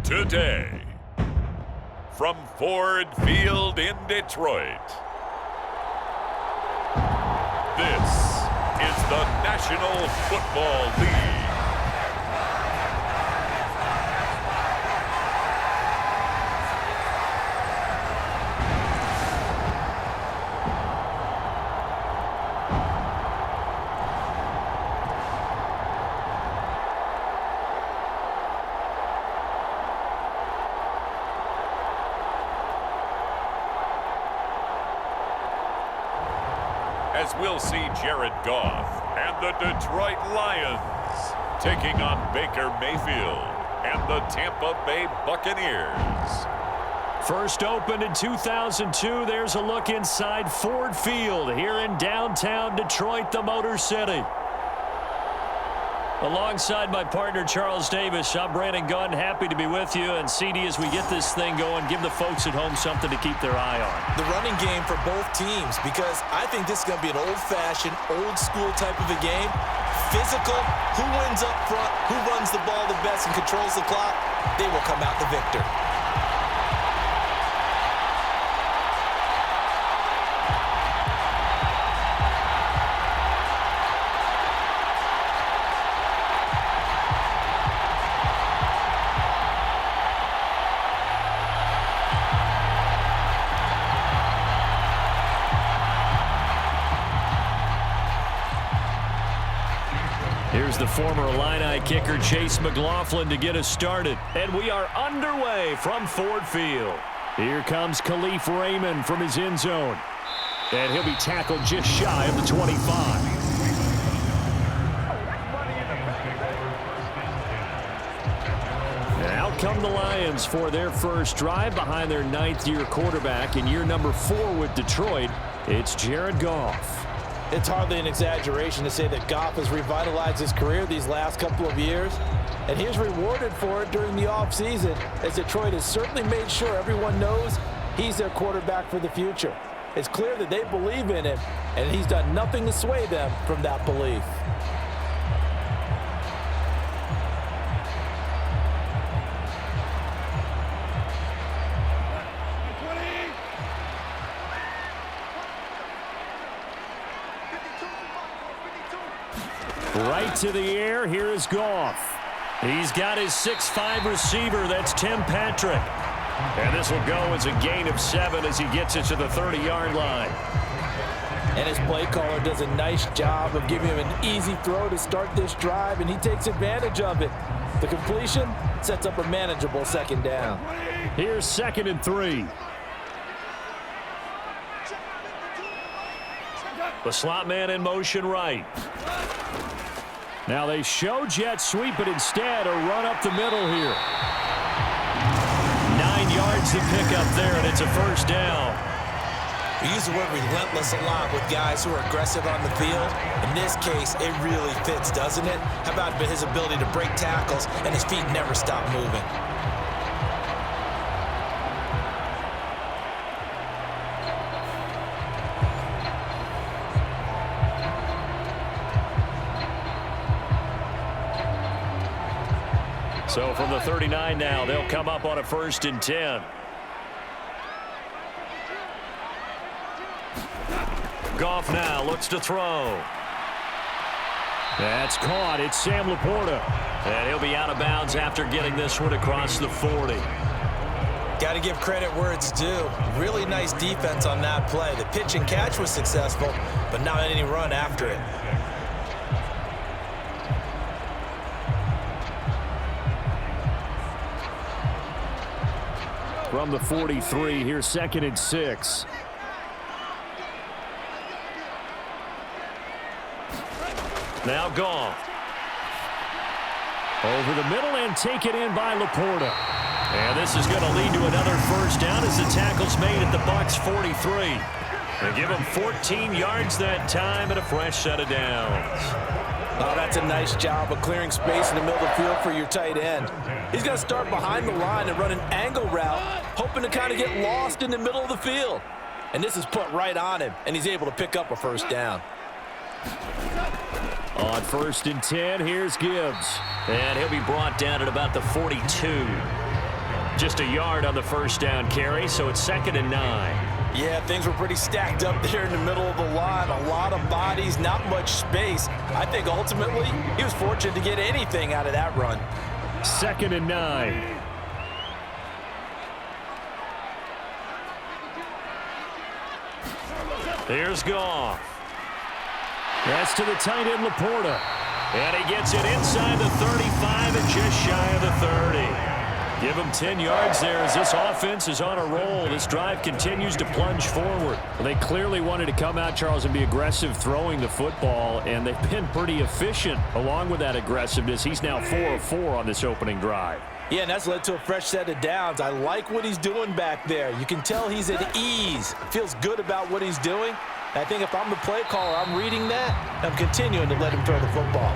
Today, from Ford Field in Detroit, this is the National Football League. As we'll see Jared Goff and the Detroit Lions taking on Baker Mayfield and the Tampa Bay Buccaneers. First opened in 2002, there's a look inside Ford Field here in downtown Detroit, the Motor City. Alongside my partner, Charles Davis, I'm Brandon Gunn. Happy to be with you. And CD, as we get this thing going, give the folks at home something to keep their eye on. The running game for both teams, because I think this is going to be an old-fashioned, old-school type of a game. Physical, who wins up front, who runs the ball the best and controls the clock, they will come out the victor. Here's the former Illini kicker, Chase McLaughlin, to get us started. And we are underway from Ford Field. Here comes Khalif Raymond from his end zone. And he'll be tackled just shy of the 25. And out come the Lions for their first drive behind their ninth-year quarterback in year number 4 with Detroit. It's Jared Goff. It's hardly an exaggeration to say that Goff has revitalized his career these last couple of years, and he's rewarded for it during the offseason, as Detroit has certainly made sure everyone knows he's their quarterback for the future. It's clear that they believe in him, and he's done nothing to sway them from that belief. Right to the air, here is Goff. He's got his 6'5" receiver, that's Tim Patrick. And this will go as a gain of 7 as he gets it to the 30-yard line. And his play caller does a nice job of giving him an easy throw to start this drive, and he takes advantage of it. The completion sets up a manageable second down. Here's 2nd and 3. The slot man in motion right. Now they show jet sweep, but instead a run up the middle here. 9 yards to pick up there, and it's a first down. We use the word relentless a lot with guys who are aggressive on the field. In this case, it really fits, doesn't it? How about his ability to break tackles and his feet never stop moving? So from the 39 now, they'll come up on a 1st and 10. Goff now looks to throw. That's caught. It's Sam Laporta. And he'll be out of bounds after getting this one across the 40. Got to give credit where it's due. Really nice defense on that play. The pitch and catch was successful, but not any run after it. From the 43, here's 2nd and 6. Now Goff. Over the middle and taken in by Laporta. And this is going to lead to another first down as the tackle's made at the Bucs 43. And give him 14 yards that time and a fresh set of downs. Oh, that's a nice job of clearing space in the middle of the field for your tight end. He's going to start behind the line and run an angle route, hoping to kind of get lost in the middle of the field. And this is put right on him, and he's able to pick up a first down. On 1st and 10, here's Gibbs. And he'll be brought down at about the 42. Just a yard on the first down carry, so it's 2nd and 9. Yeah, things were pretty stacked up there in the middle of the line. A lot of bodies, not much space. I think ultimately he was fortunate to get anything out of that run. 2nd and 9. Here's Goff. That's to the tight end, Laporta. And he gets it inside the 35 and just shy of the 30. Give him 10 yards there as this offense is on a roll. This drive continues to plunge forward. Well, they clearly wanted to come out, Charles, and be aggressive throwing the football, and they've been pretty efficient along with that aggressiveness. He's now 4 of 4 on this opening drive. Yeah, and that's led to a fresh set of downs. I like what he's doing back there. You can tell he's at ease. Feels good about what he's doing. I think if I'm the play caller, I'm reading that. I'm continuing to let him throw the football.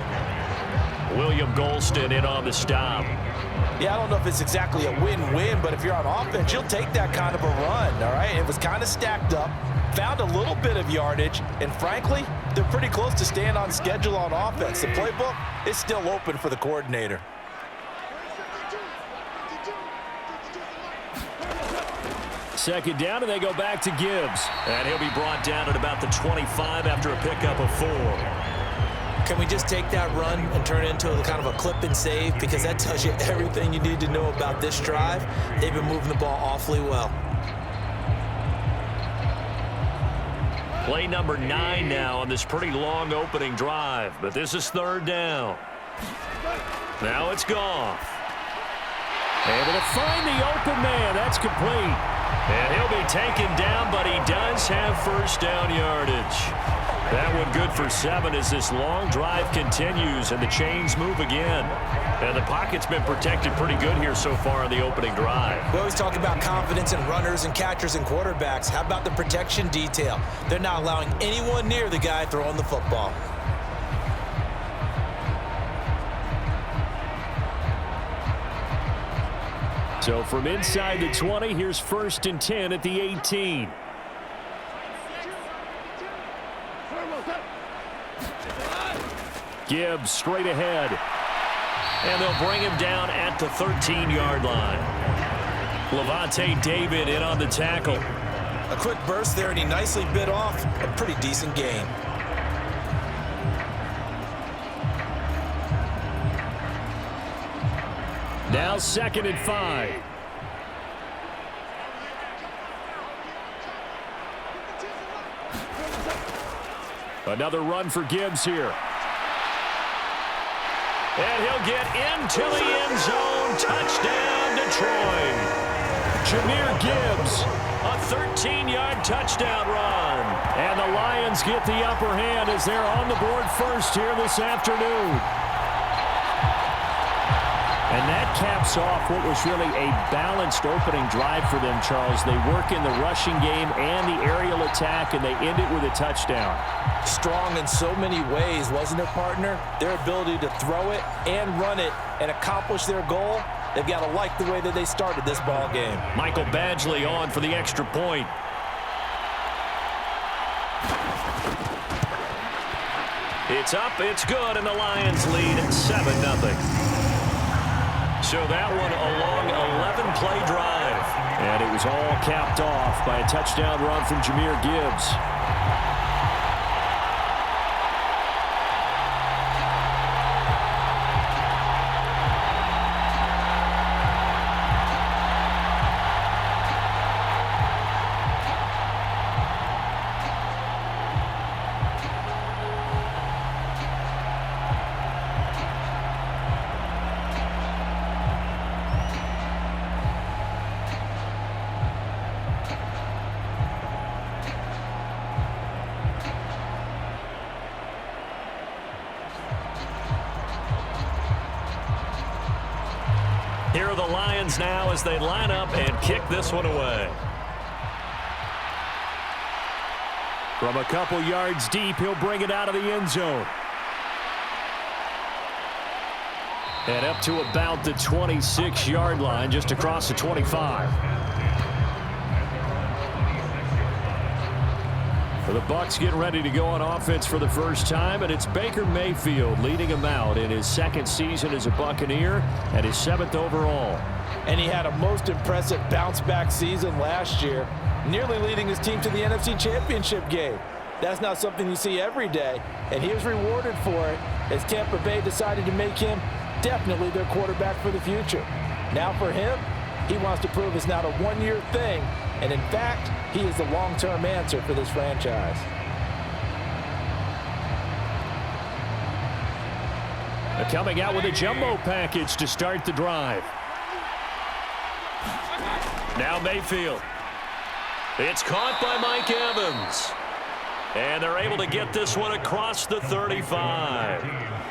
William Golston in on the stop. Yeah, I don't know if it's exactly a win-win, but if you're on offense, you'll take that kind of a run, all right? It was kind of stacked up, found a little bit of yardage, and frankly, they're pretty close to staying on schedule on offense. The playbook is still open for the coordinator. Second down, and they go back to Gibbs. And he'll be brought down at about the 25 after a pickup of 4. Can we just take that run and turn it into a kind of a clip and save? Because that tells you everything you need to know about this drive. They've been moving the ball awfully well. Play number 9 now on this pretty long opening drive. But this is 3rd down. Now it's Goff. Able to find the open man. That's complete. And he'll be taken down, but he does have first down yardage. That one good for 7 as this long drive continues and the chains move again. And the pocket's been protected pretty good here so far on the opening drive. We always talk about confidence in runners and catchers and quarterbacks. How about the protection detail? They're not allowing anyone near the guy throwing the football. So from inside the 20, here's 1st and 10 at the 18. Gibbs straight ahead. And they'll bring him down at the 13-yard line. Levante David in on the tackle. A quick burst there, and he nicely bit off a pretty decent gain. Now 2nd and 5. Another run for Gibbs here. And he'll get into the end zone. Touchdown, Detroit. Jahmyr Gibbs, a 13-yard touchdown run. And the Lions get the upper hand as they're on the board first here this afternoon. And that caps off what was really a balanced opening drive for them, Charles. They work in the rushing game and the aerial attack, and they end it with a touchdown. Strong in so many ways, wasn't it, partner? Their ability to throw it and run it and accomplish their goal, they've got to like the way that they started this ball game. Michael Badgley on for the extra point. It's up, it's good, and the Lions lead 7-0. So that one a long 11-play drive. And it was all capped off by a touchdown run from Jahmyr Gibbs. Here are the Lions now as they line up and kick this one away. From a couple yards deep, he'll bring it out of the end zone. And up to about the 26-yard line, just across the 25. The Bucs getting ready to go on offense for the first time, and it's Baker Mayfield leading them out in his 2nd season as a Buccaneer and his 7th overall. And he had a most impressive bounce-back season last year, nearly leading his team to the NFC Championship game. That's not something you see every day, and he was rewarded for it as Tampa Bay decided to make him definitely their quarterback for the future. Now for him, he wants to prove it's not a one-year thing, and in fact, he is the long-term answer for this franchise. Coming out with a jumbo package to start the drive. Now Mayfield. It's caught by Mike Evans. And they're able to get this one across the 35.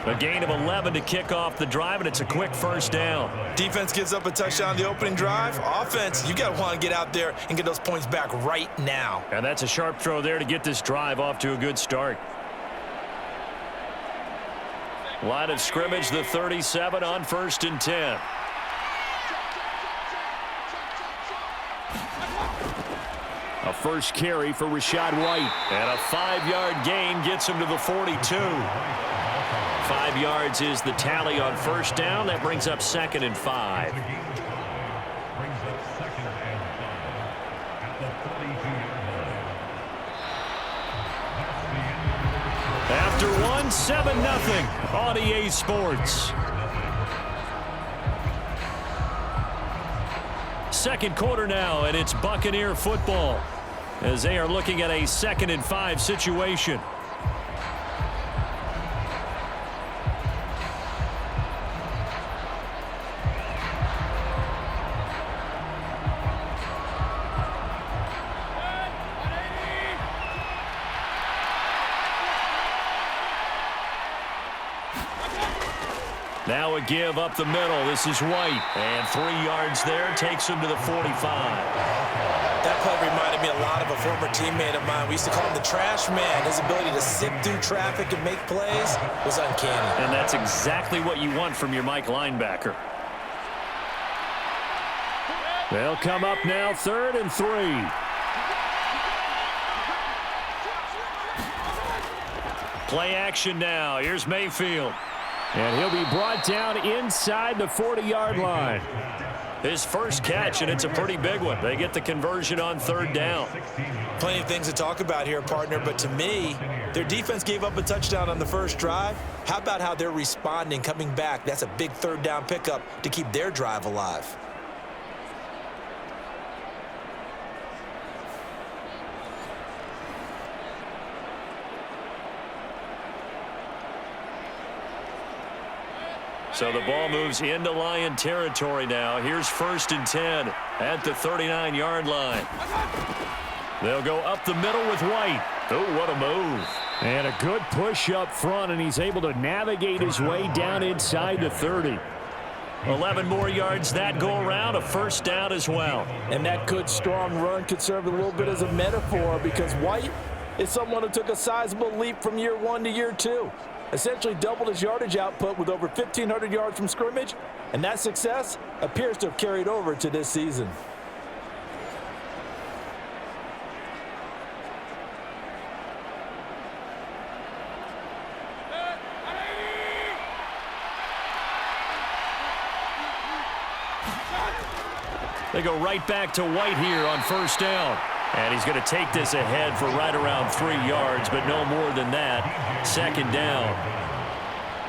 A gain of 11 to kick off the drive, and it's a quick first down. Defense gives up a touchdown on the opening drive. Offense, you got to want to get out there and get those points back right now. And that's a sharp throw there to get this drive off to a good start. Line of scrimmage, the 37 on 1st and 10. A first carry for Rachaad White. And a 5-yard gain gets him to the 42. 5 yards is the tally on first down. That brings up 2nd and 5. After one, 7-0 on EA Sports. Second quarter now, and it's Buccaneer football as they are looking at a 2nd and 5 situation. Now a give up the middle. This is White. And 3 yards there takes him to the 45. That play reminded me a lot of a former teammate of mine. We used to call him the trash man. His ability to sift through traffic and make plays was uncanny. And that's exactly what you want from your Mike linebacker. They'll come up now 3rd and 3. Play action now. Here's Mayfield. And he'll be brought down inside the 40-yard line. His first catch, and it's a pretty big one. They get the conversion on 3rd down. Plenty of things to talk about here, partner, but to me, their defense gave up a touchdown on the first drive. How about how they're responding, coming back? That's a big 3rd down pickup to keep their drive alive. So the ball moves into Lion territory now. Here's 1st and 10 at the 39-yard line. They'll go up the middle with White. Oh, what a move. And a good push up front, and he's able to navigate his way down inside the 30. 11 more yards that go around, a first down as well. And that good, strong run could serve a little bit as a metaphor because White is someone who took a sizable leap from year 1 to year 2. Essentially doubled his yardage output with over 1,500 yards from scrimmage, and that success appears to have carried over to this season. They go right back to White here on first down. And he's going to take this ahead for right around 3 yards, but no more than that. 2nd down.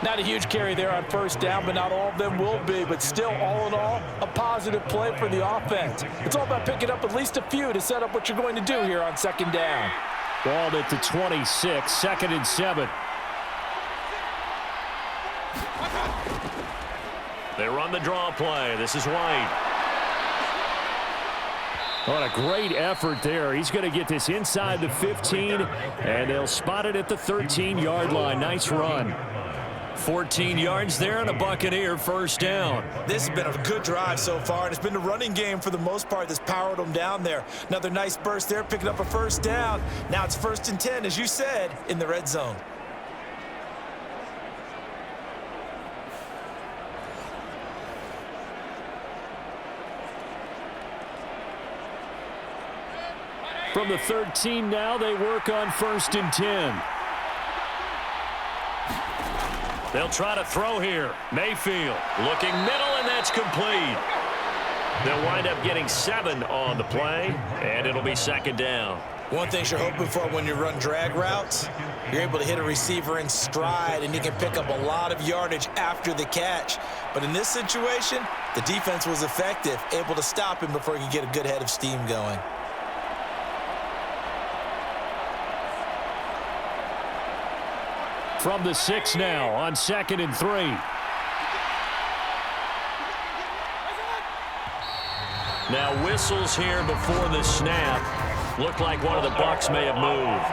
Not a huge carry there on first down, but not all of them will be. But still, all in all, a positive play for the offense. It's all about picking up at least a few to set up what you're going to do here on 2nd down. Ball at the 26, 2nd and 7. They run the draw play. This is White. What a great effort there. He's going to get this inside the 15, and they'll spot it at the 13-yard line. Nice run. 14 yards there and a Buccaneer first down. This has been a good drive so far, and it's been the running game for the most part that's powered them down there. Another nice burst there, picking up a first down. Now it's 1st and 10, as you said, in the red zone. From the 13 now, they work on 1st and 10. They'll try to throw here. Mayfield looking middle, and that's complete. They'll wind up getting 7 on the play, and it'll be second down. One thing you're hoping for when you run drag routes, you're able to hit a receiver in stride, and you can pick up a lot of yardage after the catch. But in this situation, the defense was effective, able to stop him before he could get a good head of steam going. From the 6 now on 2nd and 3. Now whistles here before the snap. Looked like one of the Bucs may have moved.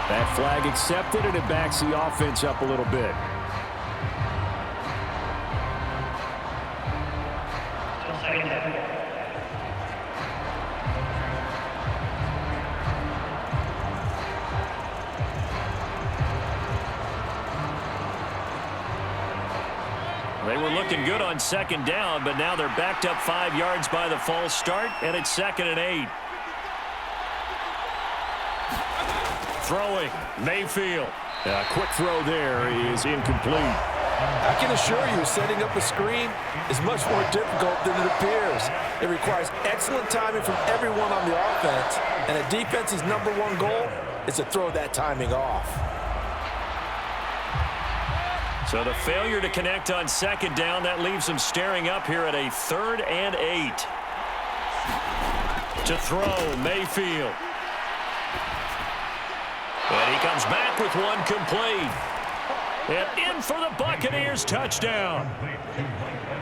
That flag accepted, and it backs the offense up a little bit. They were looking good on 2nd down, but now they're backed up 5 yards by the false start, and it's 2nd and 8. Throwing, Mayfield. A quick throw there is incomplete. I can assure you, setting up a screen is much more difficult than it appears. It requires excellent timing from everyone on the offense, and a defense's #1 goal is to throw that timing off. So the failure to connect on 2nd down, that leaves them staring up here at a 3rd and 8. To throw, Mayfield. And he comes back with one complete. And in for the Buccaneers touchdown.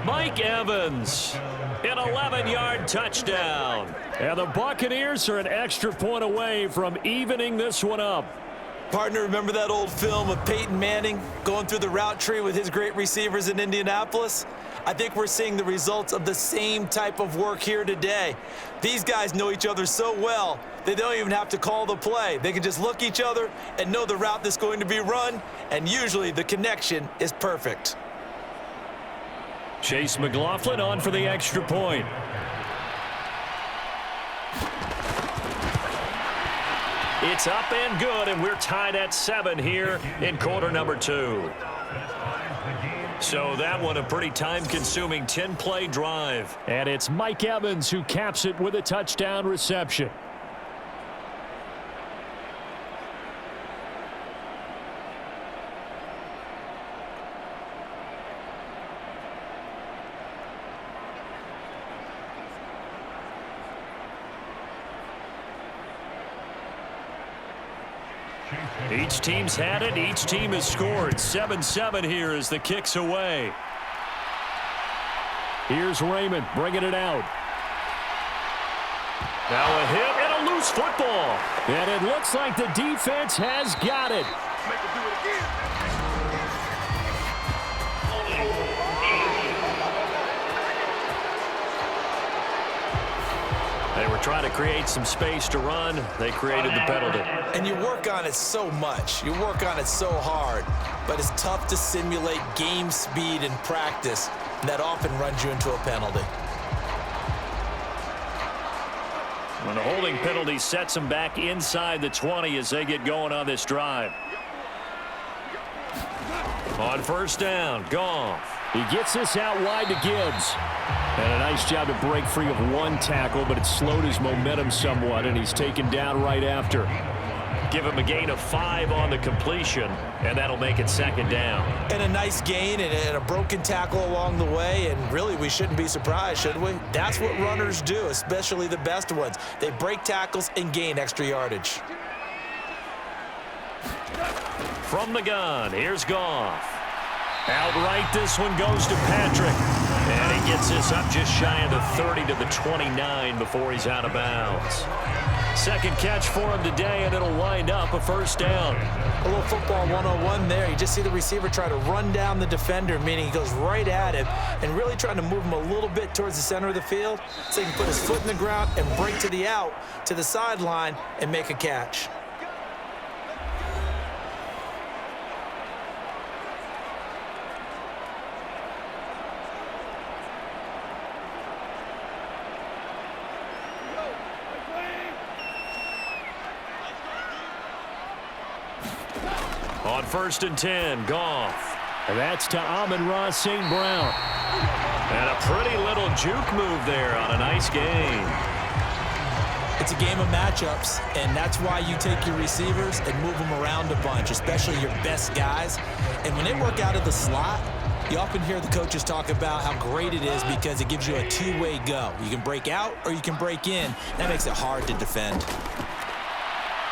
Mike Evans, an 11-yard touchdown. And the Buccaneers are an extra point away from evening this one up. Partner, remember that old film of Peyton Manning going through the route tree with his great receivers in Indianapolis? I think we're seeing the results of the same type of work here today. These guys know each other so well, they don't even have to call the play. They can just look each other and know the route that's going to be run, and usually the connection is perfect. Chase McLaughlin on for the extra point. It's up and good, and we're tied at 7 here in quarter number 2. So that one a pretty time-consuming 10-play drive. And it's Mike Evans who caps it with a touchdown reception. Each team's had it. Each team has scored. 7-7 here as the kick's away. Here's Raymond bringing it out. Now a hit and a loose football. And it looks like the defense has got it. They were trying to create some space to run. They created the penalty. And you work on it so much. You work on it so hard. But it's tough to simulate game speed in practice. And that often runs you into a penalty. When the holding penalty sets them back inside the 20 as they get going on this drive. On 1st down, Goff. He gets this out wide to Gibbs. And a nice job to break free of one tackle, but it slowed his momentum somewhat, and he's taken down right after. Give him a gain of 5 on the completion, and that'll make it 2nd down. And a nice gain and a broken tackle along the way, and really we shouldn't be surprised, should we? That's what runners do, especially the best ones. They break tackles and gain extra yardage. From the gun, here's Goff. Outright, this one goes to Patrick. And he gets this up just shy of the 30 to the 29 before he's out of bounds. Second catch for him today, and it'll wind up a 1st down. A little football 101 there. You just see the receiver try to run down the defender, meaning he goes right at him and really trying to move him a little bit towards the center of the field so he can put his foot in the ground and break to the out, to the sideline, and make a catch. On 1st and 10, Goff. And that's to Amon-Ra St. Brown. And a pretty juke move there on a nice gain. It's a game of matchups, and that's why you take your receivers and move them around a bunch, especially your best guys. And when they work out of the slot, you often hear the coaches talk about how great it is because it gives you a two-way go. You can break out or you can break in. That makes it hard to defend.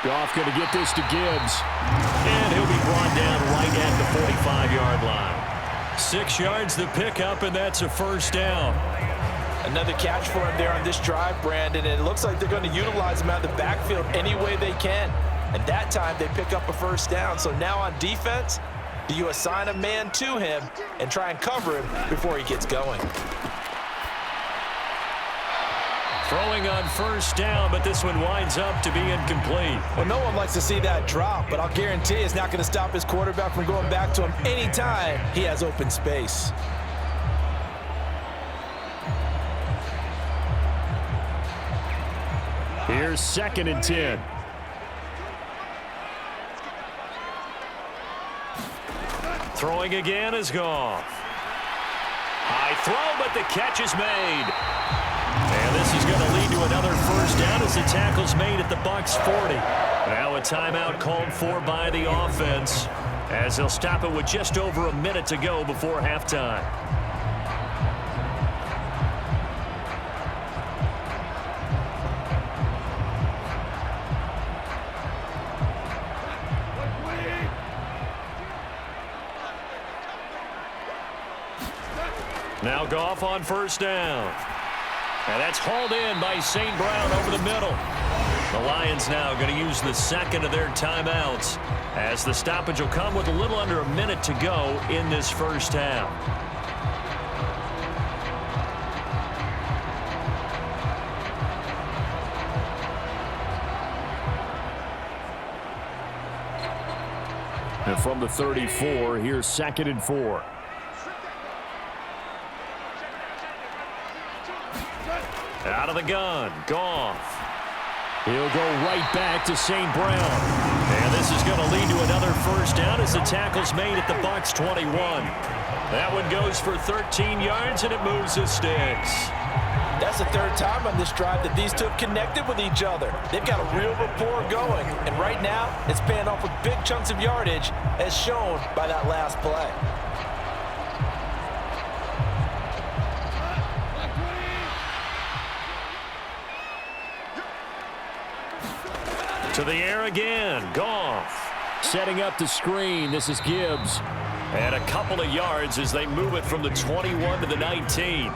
Goff going to get this to Gibbs. And he'll be brought down right at the 45-yard line. 6 yards the pickup, and that's a first down. Another catch for him there on this drive, Brandon, and it looks like they're going to utilize him out of the backfield any way they can. And that time they pick up a first down. So now on defense, do you assign a man to him and try and cover him before he gets going? Throwing on first down, but this one winds up to be incomplete. Well, no one likes to see that drop, but I'll guarantee it's not going to stop his quarterback from going back to him anytime he has open space. Here's 2nd and 10. Throwing again is Goff. High throw, but the catch is made. And this is going to lead to another first down as the tackle's made at the Bucs 40. Now a timeout called for by the offense as they'll stop it with just over a minute to go before halftime. Now Goff on first down. And that's hauled in by St. Brown over the middle. The Lions now going to use the second of their timeouts as the stoppage will come with a little under a minute to go in this first half. And from the 34, here's 2nd and 4. Out of the gun, Goff. He'll go right back to St. Brown. And this is going to lead to another first down as the tackle's made at the Bucs 21. That one goes for 13 yards, and it moves the sticks. That's the third time on this drive that these two have connected with each other. They've got a real rapport going. And right now, it's paying off with big chunks of yardage, as shown by that last play. To the air again, Goff. Setting up the screen, this is Gibbs. And a couple of yards as they move it from the 21 to the 19.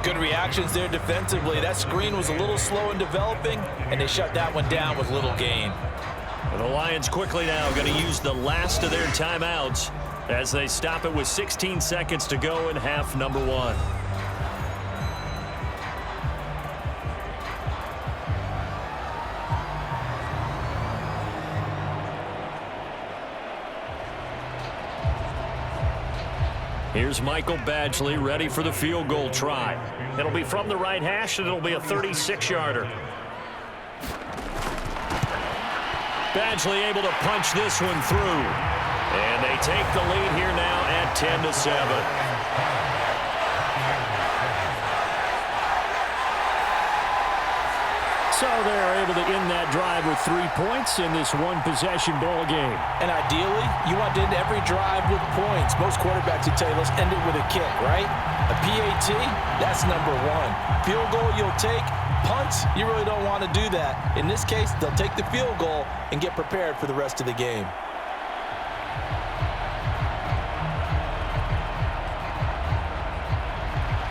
Good reactions there defensively. That screen was a little slow in developing, and they shut that one down with little gain. And the Lions quickly now going to use the last of their timeouts as they stop it with 16 seconds to go in half number 1. Here's Michael Badgley ready for the field goal try. It'll be from the right hash, and it'll be a 36-yarder. Badgley able to punch this one through. And they take the lead here now at 10-7. So they're able to end that drive with 3 points in this one-possession ball game. And ideally, you want to end every drive with points. Most quarterbacks would tell you, let's end it with a kick, right? A PAT, that's number 1. Field goal you'll take. Punts, you really don't want to do that. In this case, they'll take the field goal and get prepared for the rest of the game.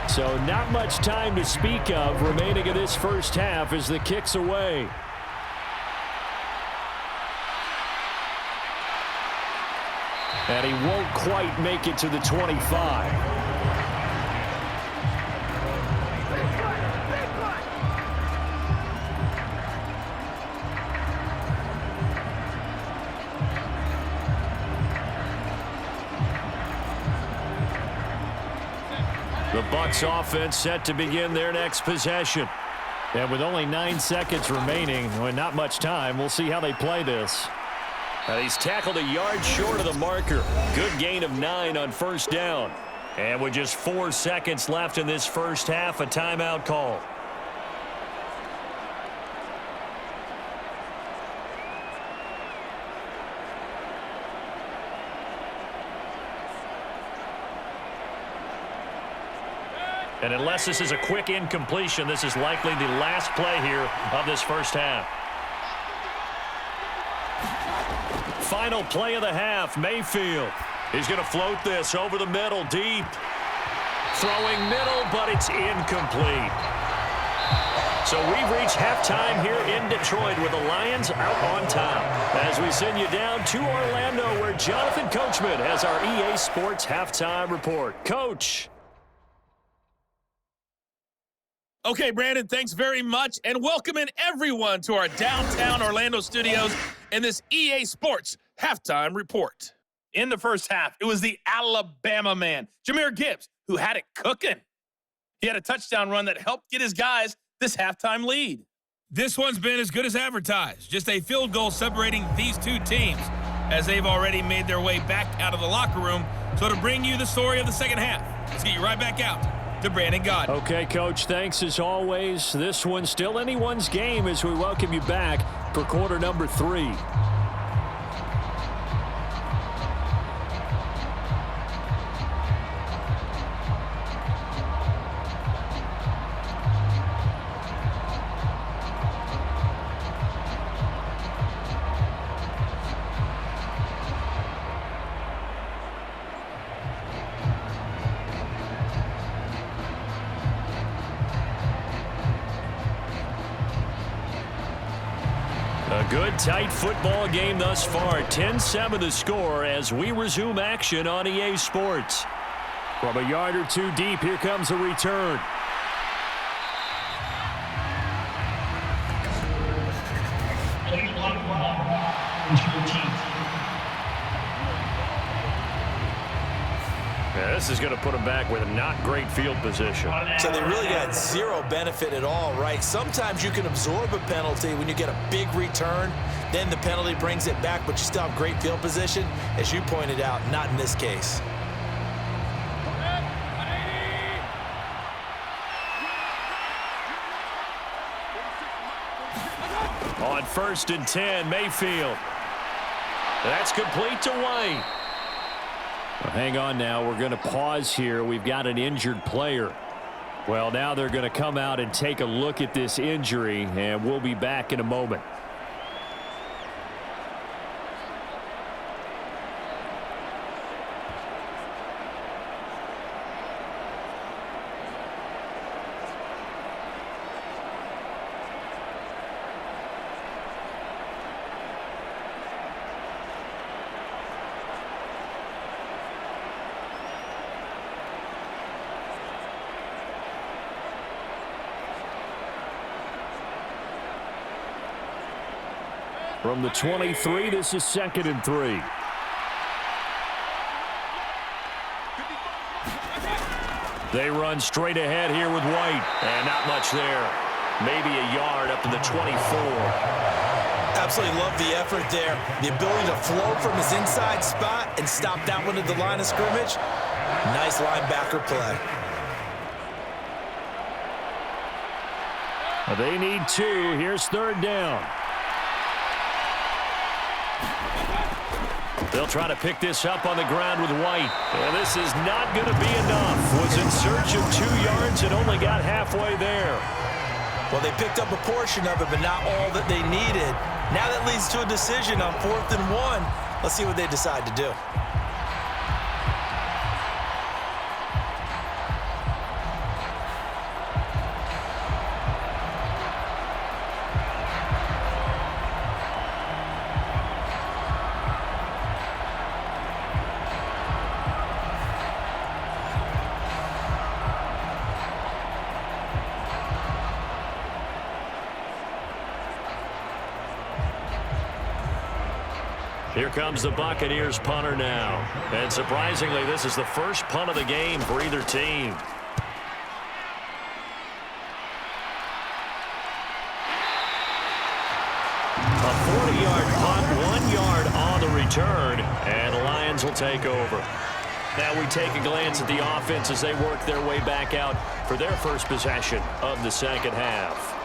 So not much time to speak of remaining in this first half as the kick's away. And he won't quite make it to the 25. The Bucs offense set to begin their next possession. And with only 9 seconds remaining, well, not much time, we'll see how they play this. He's tackled a yard short of the marker. Good gain of 9 on first down. And with just 4 seconds left in this first half, a timeout call. And unless this is a quick incompletion, this is likely the last play here of this first half. Final play of the half, Mayfield. He's going to float this over the middle, deep. Throwing middle, but it's incomplete. So we've reached halftime here in Detroit with the Lions out on top. As we send you down to Orlando, where Jonathan Coachman has our EA Sports Halftime Report. Coach. Okay, Brandon, thanks very much, and welcome in everyone to our downtown Orlando studios in this EA Sports Halftime Report. In the first half, it was the Alabama man, Jahmyr Gibbs, who had it cooking. He had a touchdown run that helped get his guys this halftime lead. This one's been as good as advertised, just a field goal separating these two teams, as they've already made their way back out of the locker room. So to bring you the story of the second half, let's get you right back out to Brandon Gaudin. Okay, Coach, thanks as always. This one's still anyone's game as we welcome you back for quarter number 3. A good, tight football game thus far. 10-7 the score as we resume action on EA Sports. From a yard or two deep, here comes a return. Yeah, this is going to put them back with a not great field position. So they really got zero benefit at all, right? Sometimes you can absorb a penalty when you get a big return. Then the penalty brings it back, but you still have great field position. As you pointed out, not in this case. On 1st and 10, Mayfield. That's complete to White. Well, hang on now. We're going to pause here. We've got an injured player. Well, now they're going to come out and take a look at this injury, and we'll be back in a moment. From the 23, this is 2nd and 3. They run straight ahead here with White. And not much there. Maybe a yard up to the 24. Absolutely love the effort there. The ability to flow from his inside spot and stop that one at the line of scrimmage. Nice linebacker play. They need 2. Here's 3rd down. They'll try to pick this up on the ground with White. And this is not going to be enough. Was in search of 2 yards and only got halfway there. Well, they picked up a portion of it, but not all that they needed. Now that leads to a decision on 4th and 1. Let's see what they decide to do. Here comes the Buccaneers punter now. And surprisingly, this is the first punt of the game for either team. A 40-yard punt, 1 yard on the return, and the Lions will take over. Now we take a glance at the offense as they work their way back out for their first possession of the second half.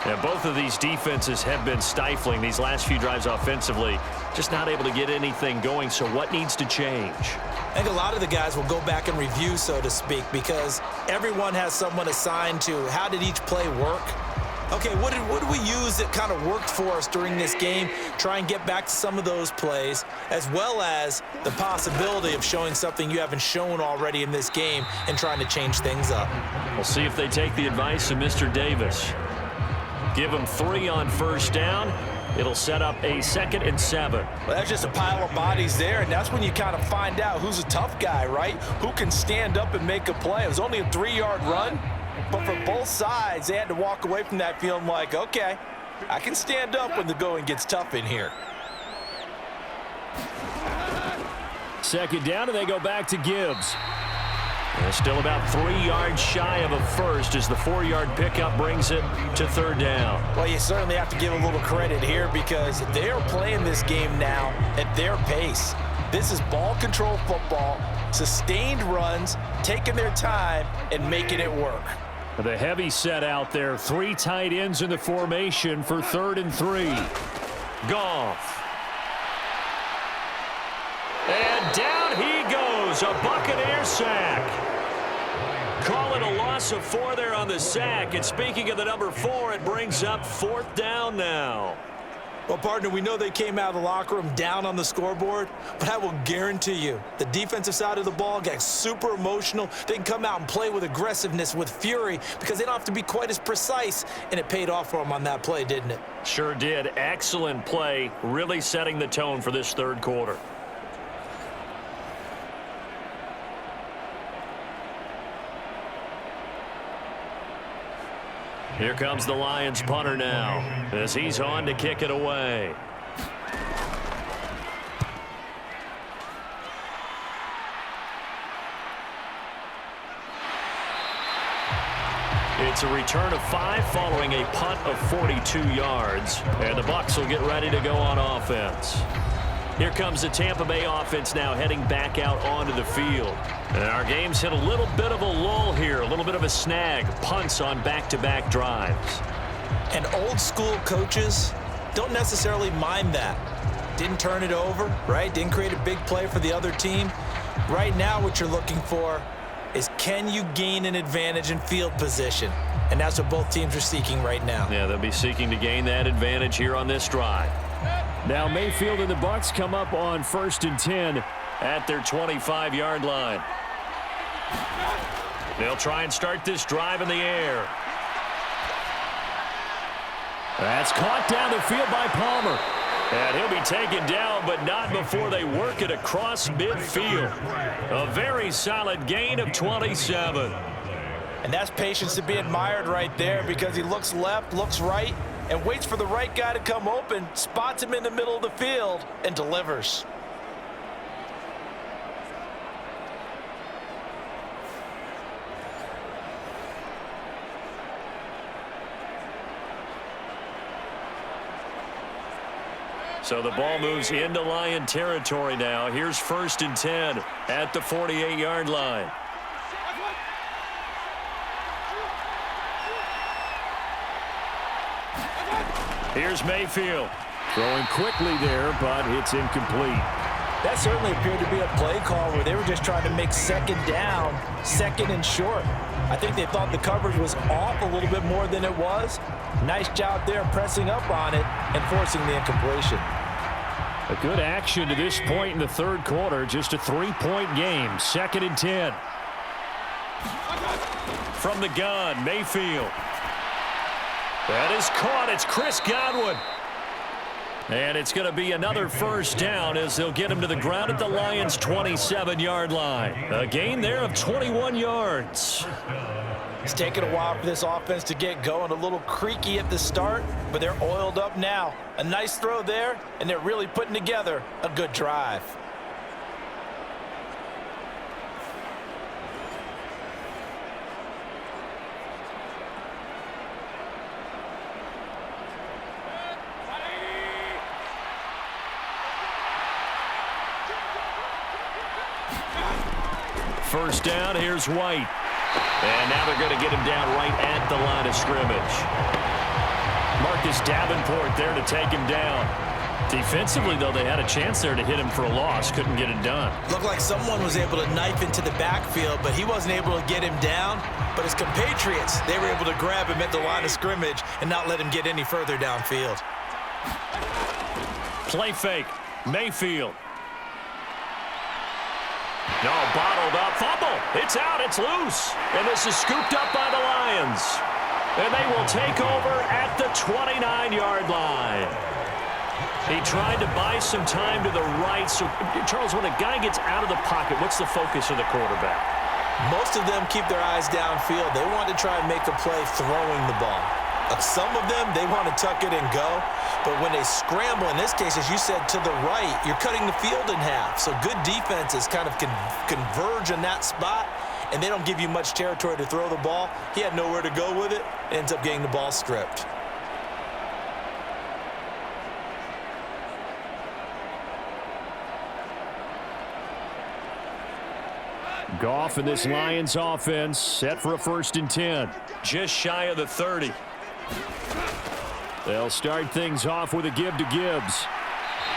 And both of these defenses have been stifling these last few drives offensively, just not able to get anything going. So what needs to change? I think a lot of the guys will go back and review, so to speak, because everyone has someone assigned to how did each play work. Okay, what did we use that kind of worked for us during this game? Try and get back to some of those plays, as well as the possibility of showing something you haven't shown already in this game and trying to change things up. We'll see if they take the advice of Mr. Davis. Give them 3 on first down. It'll set up a 2nd and 7. Well, that's just a pile of bodies there, and that's when you kind of find out who's a tough guy, right? Who can stand up and make a play. It was only a 3-yard run, but for both sides, they had to walk away from that feeling like, okay, I can stand up when the going gets tough in here. 2nd down, and they go back to Gibbs. They're still about 3 yards shy of a first as the 4-yard pickup brings it to 3rd down. Well, you certainly have to give a little credit here because they're playing this game now at their pace. This is ball control football, sustained runs, taking their time and making it work. The heavy set out there, 3 tight ends in the formation for 3rd and 3. Goff. And down he goes, a Buccaneers sack. Call it a loss of 4 there on the sack. And speaking of the number 4, it brings up 4th down now. Well, partner, we know they came out of the locker room down on the scoreboard, but I will guarantee you the defensive side of the ball got super emotional. They can come out and play with aggressiveness, with fury, because they don't have to be quite as precise, and it paid off for them on that play, didn't it? Sure did. Excellent play, really setting the tone for this 3rd quarter. Here comes the Lions punter now as he's on to kick it away. It's a return of 5 following a punt of 42 yards. And the Bucs will get ready to go on offense. Here comes the Tampa Bay offense now heading back out onto the field. And our game's hit a little bit of a lull here, a little bit of a snag. Punts on back-to-back drives. And old school coaches don't necessarily mind that. Didn't turn it over, right? Didn't create a big play for the other team. Right now what you're looking for is can you gain an advantage in field position? And that's what both teams are seeking right now. Yeah, they'll be seeking to gain that advantage here on this drive. Now Mayfield and the Bucs come up on 1st and 10 at their 25-yard line. They'll try and start this drive in the air. That's caught down the field by Palmer. And he'll be taken down, but not before they work it across midfield. A very solid gain of 27. And that's patience to be admired right there because he looks left, looks right, and waits for the right guy to come open, spots him in the middle of the field, and delivers. So the ball moves into Lion territory now. Here's 1st and 10 at the 48-yard line. Here's Mayfield. Throwing quickly there, but it's incomplete. That certainly appeared to be a play call where they were just trying to make 2nd down, 2nd and short. I think they thought the coverage was off a little bit more than it was. Nice job there pressing up on it and forcing the incompletion. A good action to this point in the 3rd quarter. Just a 3-point game. 2nd and 10. From the gun, Mayfield. That is caught. It's Chris Godwin. And it's going to be another 1st down as they'll get him to the ground at the Lions' 27-yard line. A gain there of 21 yards. It's taken a while for this offense to get going. A little creaky at the start, but they're oiled up now. A nice throw there, and they're really putting together a good drive. first down. Here's White. And now they're going to get him down right at the line of scrimmage. Marcus Davenport there to take him down. Defensively, though, they had a chance there to hit him for a loss. Couldn't get it done. Looked like someone was able to knife into the backfield, but he wasn't able to get him down. But his compatriots, they were able to grab him at the line of scrimmage and not let him get any further downfield. Play fake. Mayfield. No, bottled up. Fumble. It's out. It's loose. And this is scooped up by the Lions. And they will take over at the 29-yard line. He tried to buy some time to the right. So, Charles, when a guy gets out of the pocket, what's the focus of the quarterback? Most of them keep their eyes downfield. They want to try and make a play throwing the ball. Some of them, they want to tuck it and go. But when they scramble, in this case, as you said, to the right, you're cutting the field in half. So good defenses kind of converge in that spot, and they don't give you much territory to throw the ball. He had nowhere to go with it, ends up getting the ball stripped. Goff and this Lions offense set for a 1st and 10. Just shy of the 30. They'll start things off with a give to Gibbs.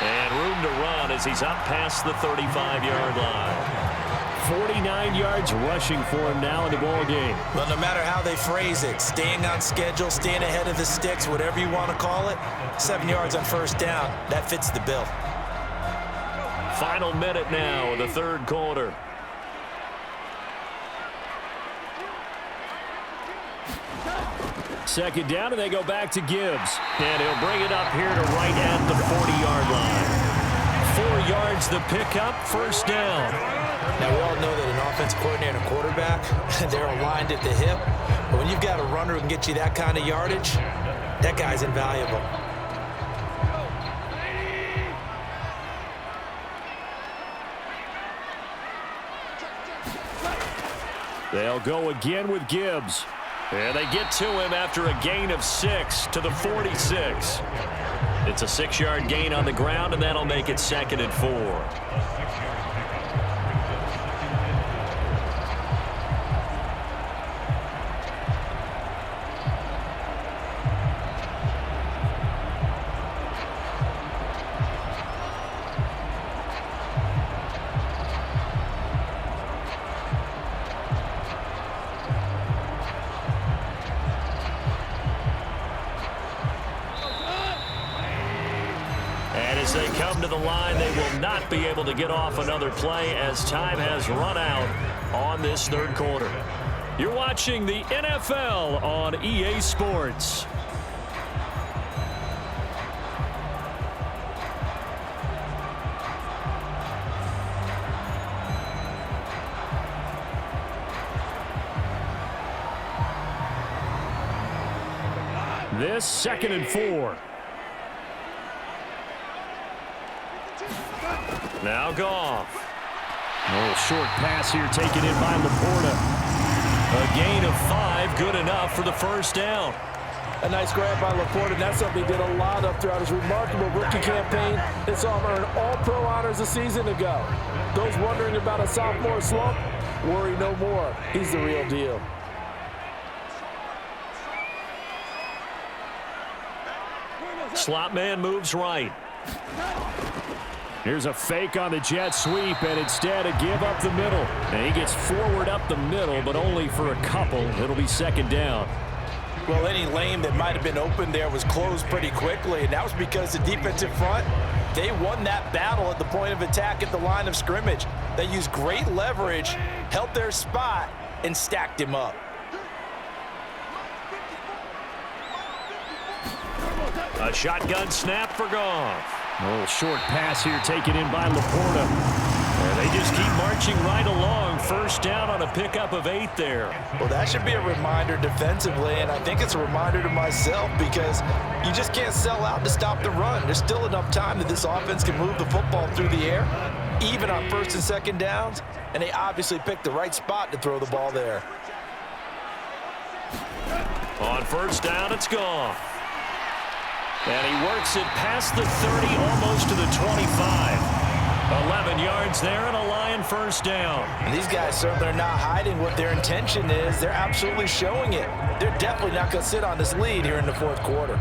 And room to run as he's up past the 35-yard line. 49 yards rushing for him now in the ball game. Well, no matter how they phrase it, staying on schedule, staying ahead of the sticks, whatever you want to call it, 7 yards on 1st down, that fits the bill. Final minute now of the 3rd quarter. Second down, and they go back to Gibbs. And he'll bring it up here to right at the 40-yard line. 4 yards the pickup, 1st down. Now, we all know that an offensive coordinator and a quarterback, they're aligned at the hip. But when you've got a runner who can get you that kind of yardage, that guy's invaluable. They'll go again with Gibbs. And they get to him after a gain of 6 to the 46. It's a 6-yard gain on the ground, and that'll make it 2nd and 4. As they come to the line, they will not be able to get off another play as time has run out on this 3rd quarter. You're watching the NFL on EA Sports. This 2nd and 4. Now Goff. A little short pass here taken in by Laporta. A gain of 5, good enough for the 1st down. A nice grab by Laporta, and that's something he did a lot of throughout his remarkable rookie campaign. It saw him earn All-Pro honors a season ago. Those wondering about a sophomore slump, worry no more. He's the real deal. Slot man moves right. Here's a fake on the jet sweep, and instead a give up the middle. And he gets forward up the middle, but only for a couple. It'll be 2nd down. Well, any lane that might have been open there was closed pretty quickly, and that was because the defensive front, they won that battle at the point of attack at the line of scrimmage. They used great leverage, held their spot, and stacked him up. A shotgun snap for Goff. A little short pass here taken in by Laporta. And they just keep marching right along. 1st down on a pickup of 8 there. Well, that should be a reminder defensively, and I think it's a reminder to myself because you just can't sell out to stop the run. There's still enough time that this offense can move the football through the air, even on 1st and 2nd downs, and they obviously picked the right spot to throw the ball there. On 1st down, it's Goff. And he works it past the 30, almost to the 25. 11 yards there and a Lion first down. And these guys certainly are not hiding what their intention is. They're absolutely showing it. They're definitely not going to sit on this lead here in the fourth quarter.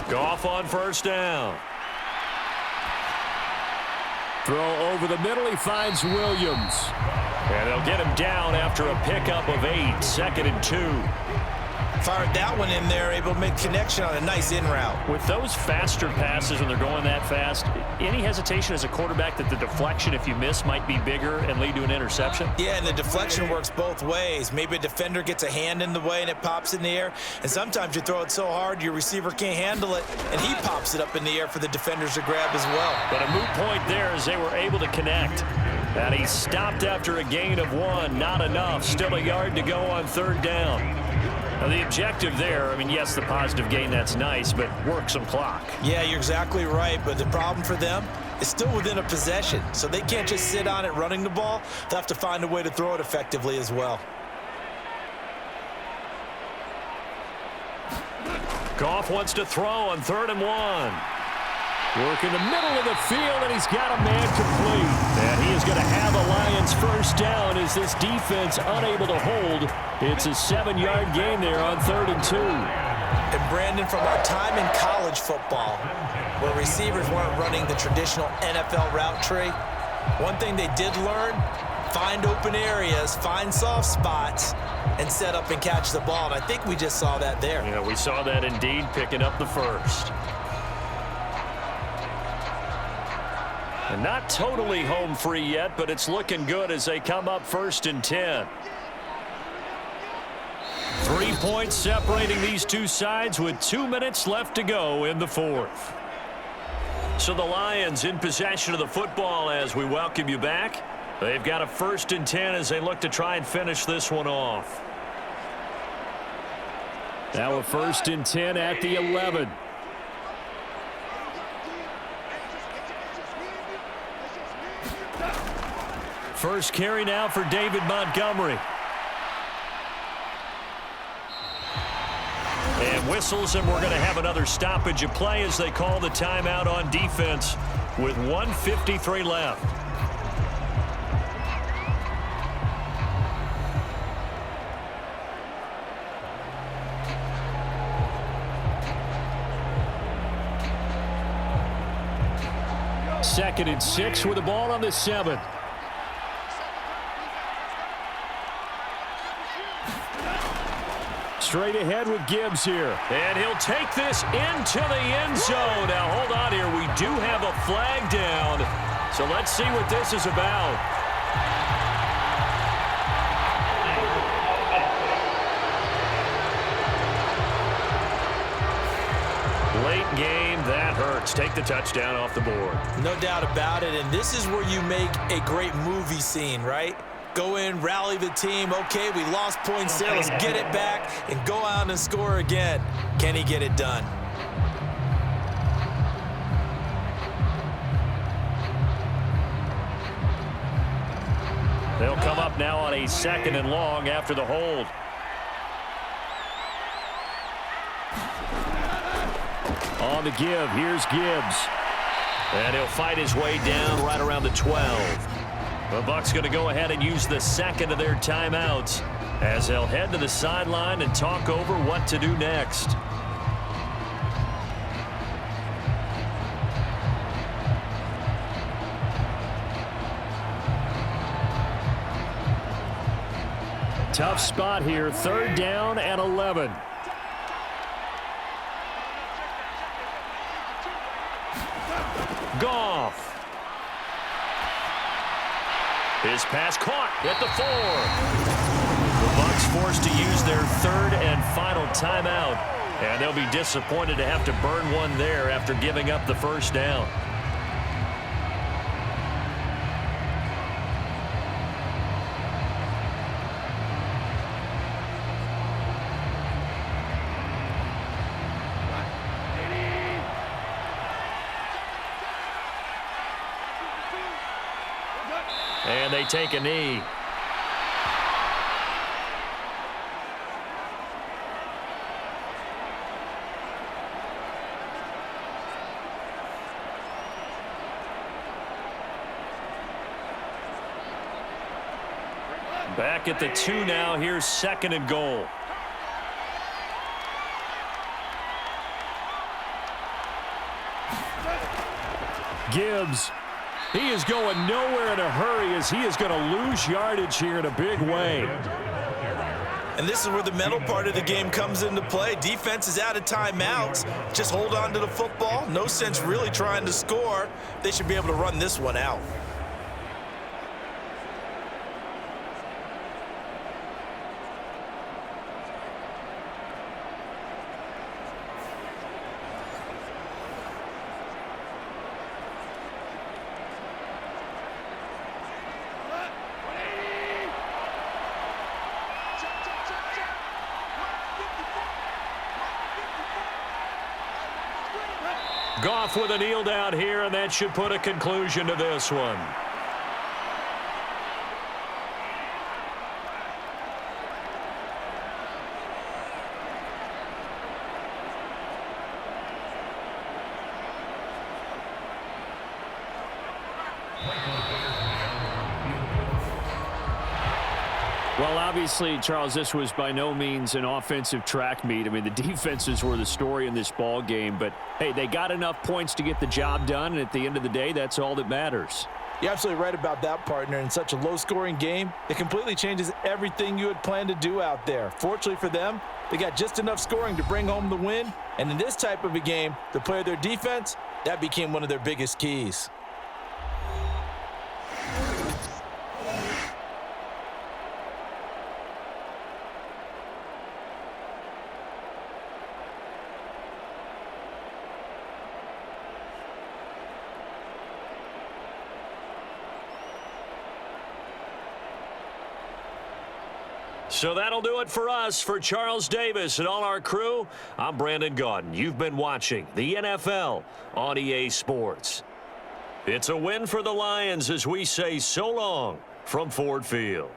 Goff on first down. Throw over the middle. He finds Williams. And they'll get him down after a pickup of 8. 2nd and 2. Fired that one in there, able to make connection on a nice in route. With those faster passes when they're going that fast, any hesitation as a quarterback that the deflection, if you miss, might be bigger and lead to an interception? Yeah, and the deflection works both ways. Maybe a defender gets a hand in the way and it pops in the air. And sometimes you throw it so hard your receiver can't handle it, and he pops it up in the air for the defenders to grab as well. But a moot point there as they were able to connect. And he stopped after a gain of 1. Not enough. Still a yard to go on 3rd down. Now, the objective there, I mean, yes, the positive gain, that's nice, but work some clock. Yeah, you're exactly right, but the problem for them is still within a possession, so they can't just sit on it running the ball. They'll have to find a way to throw it effectively as well. Goff wants to throw on 3rd and 1. Work in the middle of the field, and he's got a man complete. And he is going to have a Lions first down as this defense unable to hold. It's a 7-yard gain there on 3rd and 2. And Brandon, from our time in college football, where receivers weren't running the traditional NFL route tree, one thing they did learn, find open areas, find soft spots, and set up and catch the ball. And I think we just saw that there. Yeah, we saw that indeed, picking up the first. And not totally home free yet, but it's looking good as they come up 1st and 10. 3 points separating these two sides with 2 minutes left to go in the 4th. So the Lions in possession of the football as we welcome you back. They've got a 1st and 10 as they look to try and finish this one off. Now a 1st and 10 at the 11. First carry now for David Montgomery. And whistles, and we're going to have another stoppage of play as they call the timeout on defense with 1:53 left. Second and 6 with the ball on the 7. Straight ahead with Gibbs here. And he'll take this into the end zone. Now, hold on here. We do have a flag down. So let's see what this is about. Late game, that hurts. Take the touchdown off the board. No doubt about it, and this is where you make a great movie scene, right? Go in, rally the team. Okay, we lost points there. Let's get it back and go out and score again. Can he get it done? They'll come up now on a 2nd and long after the hold. On the give, here's Gibbs. And he'll fight his way down right around the 12. The Bucs going to go ahead and use the 2nd of their timeouts as they'll head to the sideline and talk over what to do next. Tough spot here, 3rd down and 11. Goff. His pass caught at the 4. The Bucs forced to use their 3rd and final timeout, and they'll be disappointed to have to burn one there after giving up the first down. And they take a knee. Back at the 2 now. Here's 2nd and goal. Gibbs. He is going nowhere in a hurry as he is going to lose yardage here in a big way. And this is where the mental part of the game comes into play. Defense is out of timeouts. Just hold on to the football. No sense really trying to score. They should be able to run this one out. Goff with a kneel down here, and that should put a conclusion to this one. Well, obviously, Charles, this was by no means an offensive track meet. I mean, the defenses were the story in this ball game, but hey, they got enough points to get the job done, and at the end of the day, that's all that matters. You're absolutely right about that, partner. In such a low-scoring game, it completely changes everything you had planned to do out there. Fortunately for them, they got just enough scoring to bring home the win, and in this type of a game, to play their defense, that became one of their biggest keys. So that'll do it for us. For Charles Davis and all our crew, I'm Brandon Gaudin. You've been watching the NFL on EA Sports. It's a win for the Lions as we say so long from Ford Field.